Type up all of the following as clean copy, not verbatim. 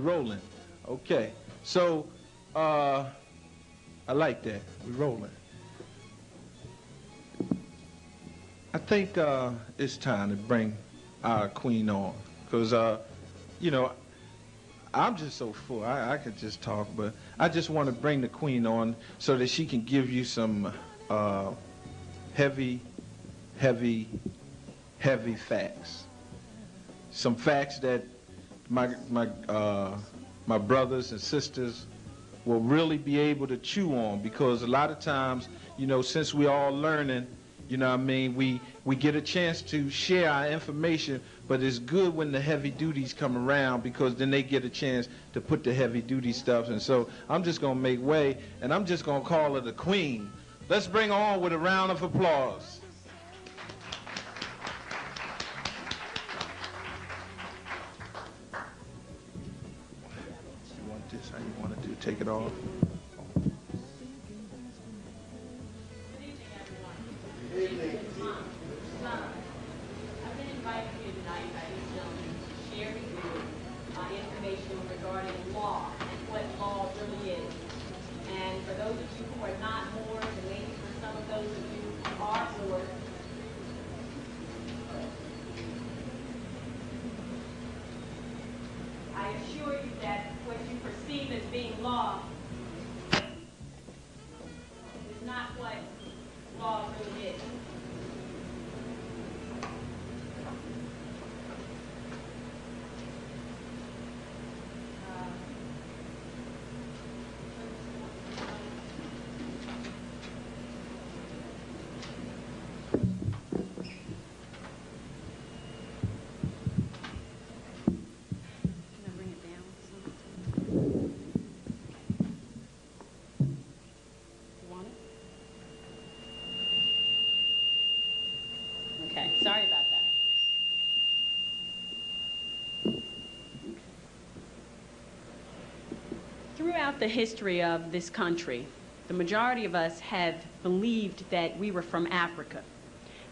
rolling. Okay. So, I like that. We're rolling. I think it's time to bring our queen on, because you know, I'm just so full. I could just talk, but I just want to bring the queen on so that she can give you some heavy facts. Some facts that my brothers and sisters will really be able to chew on, because a lot of times, you know, since we're all learning, you know what I mean, we get a chance to share our information, but it's good when the heavy duties come around, because then they get a chance to put the heavy duty stuff. And so I'm just going to make way, and I'm just going to call her the queen. Let's bring her on with a round of applause. You want this? How you want to do? Take it off? I assure you that what you perceive as being law is not what law really is. Sorry about that. Throughout the history of this country, the majority of us have believed that we were from Africa.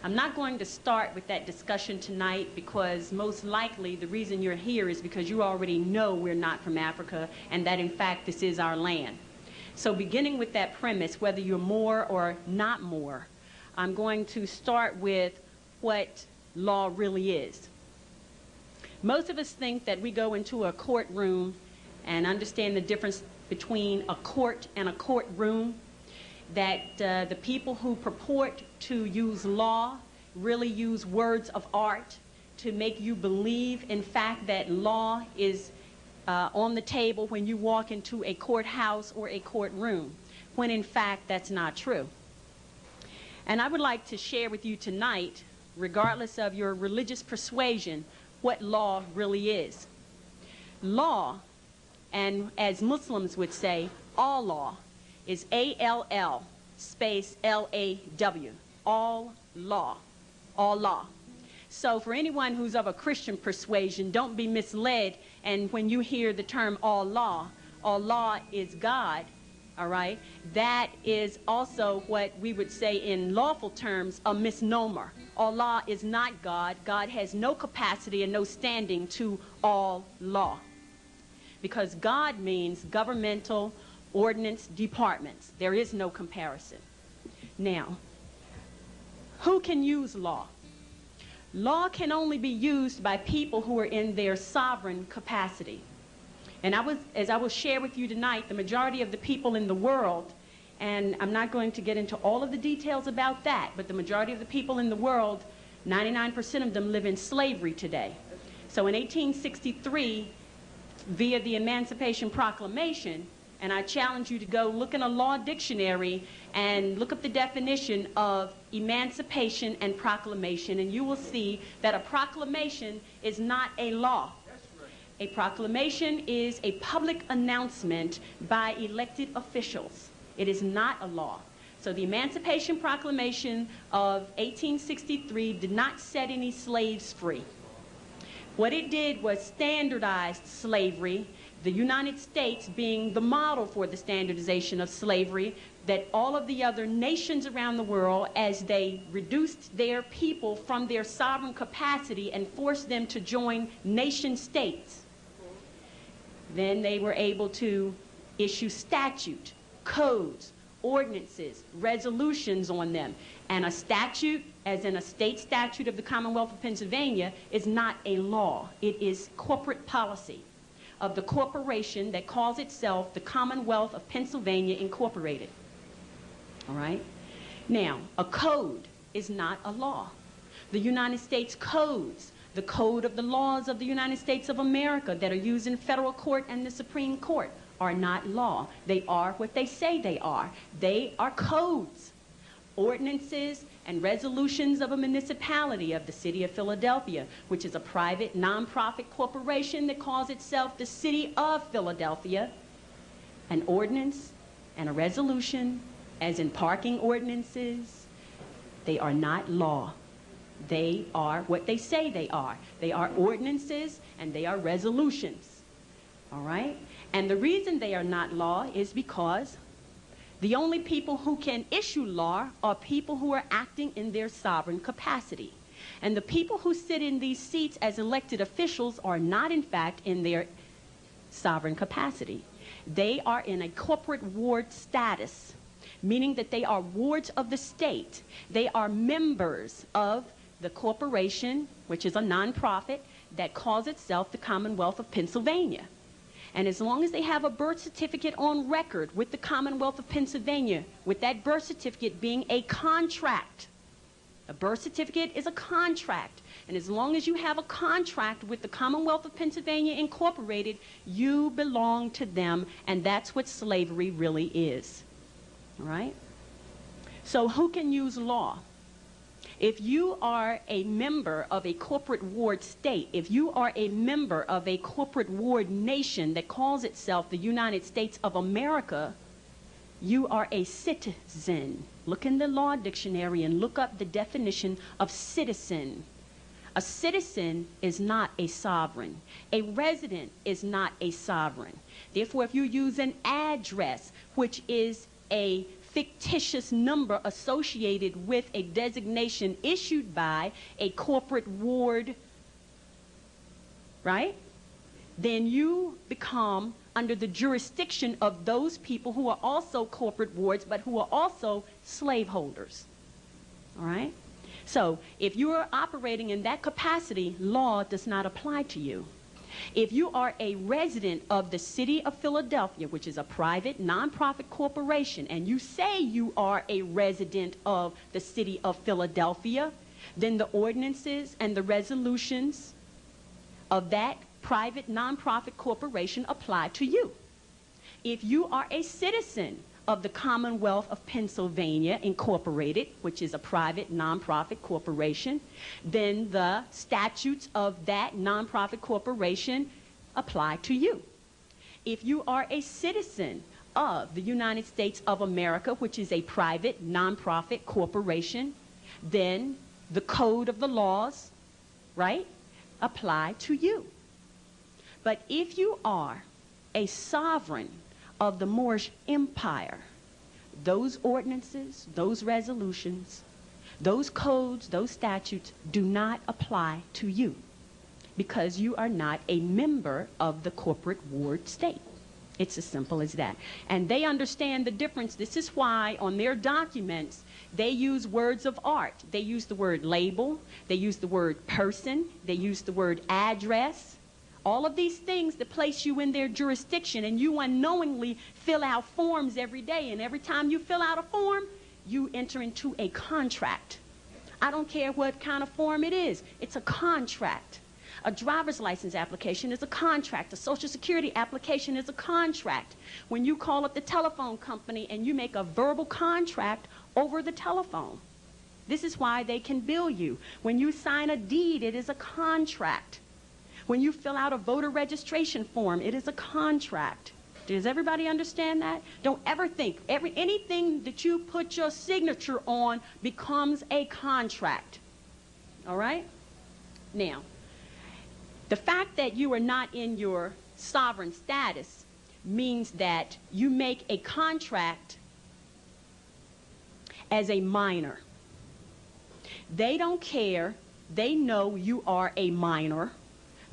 I'm not going to start with that discussion tonight, because most likely the reason you're here is because you already know we're not from Africa, and that in fact this is our land. So beginning with that premise, whether you're more or not more, I'm going to start with what law really is. Most of us think that we go into a courtroom and understand the difference between a court and a courtroom, that the people who purport to use law really use words of art to make you believe, in fact, that law is on the table when you walk into a courthouse or a courtroom, when in fact that's not true. And I would like to share with you tonight, regardless of your religious persuasion, what law really is. Law, and as Muslims would say, all law, is A-L-L space L-A-W. All law. All law. So for anyone who's of a Christian persuasion, don't be misled, and when you hear the term all law is God, all right? That is also what we would say in lawful terms a misnomer. Allah is not God. God has no capacity and no standing to all law, because God means governmental ordinance departments. There is no comparison. Now, who can use law? Law can only be used by people who are in their sovereign capacity. And as I will share with you tonight, the majority of the people in the world, and I'm not going to get into all of the details about that, but the majority of the people in the world, 99% of them live in slavery today. So in 1863, via the Emancipation Proclamation, and I challenge you to go look in a law dictionary and look up the definition of emancipation and proclamation, and you will see that a proclamation is not a law. A proclamation is a public announcement by elected officials. It is not a law. So the Emancipation Proclamation of 1863 did not set any slaves free. What it did was standardized slavery, the United States being the model for the standardization of slavery, that all of the other nations around the world, as they reduced their people from their sovereign capacity and forced them to join nation states, Then they were able to issue statute, codes, ordinances, resolutions on them. And a statute, as in a state statute of the Commonwealth of Pennsylvania, is not a law. It is corporate policy of the corporation that calls itself the Commonwealth of Pennsylvania Incorporated. All right? Now, a code is not a law. The United States codes, the code of the laws of the United States of America that are used in federal court and the Supreme Court, are not law. They are what they say they are. They are codes, ordinances, and resolutions of a municipality of the city of Philadelphia, which is a private nonprofit corporation that calls itself the City of Philadelphia. An ordinance and a resolution, as in parking ordinances, they are not law. They are what they say they are. They are ordinances and they are resolutions. All right? And the reason they are not law is because the only people who can issue law are people who are acting in their sovereign capacity. And the people who sit in these seats as elected officials are not, in fact, in their sovereign capacity. They are in a corporate ward status, meaning that they are wards of the state. They are members of the corporation, which is a nonprofit, that calls itself the Commonwealth of Pennsylvania. And as long as they have a birth certificate on record with the Commonwealth of Pennsylvania, with that birth certificate being a contract, a birth certificate is a contract. And as long as you have a contract with the Commonwealth of Pennsylvania Incorporated, you belong to them, and that's what slavery really is. All right? So who can use law? If you are a member of a corporate ward state, if you are a member of a corporate ward nation that calls itself the United States of America, you are a citizen. Look in the law dictionary and look up the definition of citizen. A citizen is not a sovereign. A resident is not a sovereign. Therefore, if you use an address, which is a fictitious number associated with a designation issued by a corporate ward, right? Then you become under the jurisdiction of those people who are also corporate wards, but who are also slaveholders. All right? So if you are operating in that capacity, law does not apply to you. If you are a resident of the city of Philadelphia, which is a private nonprofit corporation, and you say you are a resident of the city of Philadelphia, then the ordinances and the resolutions of that private nonprofit corporation apply to you. If you are a citizen of the Commonwealth of Pennsylvania Incorporated, which is a private nonprofit corporation, then the statutes of that nonprofit corporation apply to you. If you are a citizen of the United States of America, which is a private nonprofit corporation, then the code of the laws, right, apply to you. But if you are a sovereign of the Moorish Empire, those ordinances, those resolutions, those codes, those statutes do not apply to you because you are not a member of the corporate ward state. It's as simple as that. And they understand the difference. This is why on their documents they use words of art. They use the word label, they use the word person, they use the word address. All of these things that place you in their jurisdiction, and you unknowingly fill out forms every day. And every time you fill out a form, you enter into a contract. I don't care what kind of form it is. It's a contract. A driver's license application is a contract. A Social Security application is a contract. When you call up the telephone company and you make a verbal contract over the telephone, this is why they can bill you. When you sign a deed, it is a contract. When you fill out a voter registration form, it is a contract. Does everybody understand that? Don't ever think anything that you put your signature on becomes a contract. All right? Now, the fact that you are not in your sovereign status means that you make a contract as a minor. They don't care. They know you are a minor.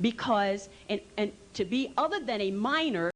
because, and to be other than a minor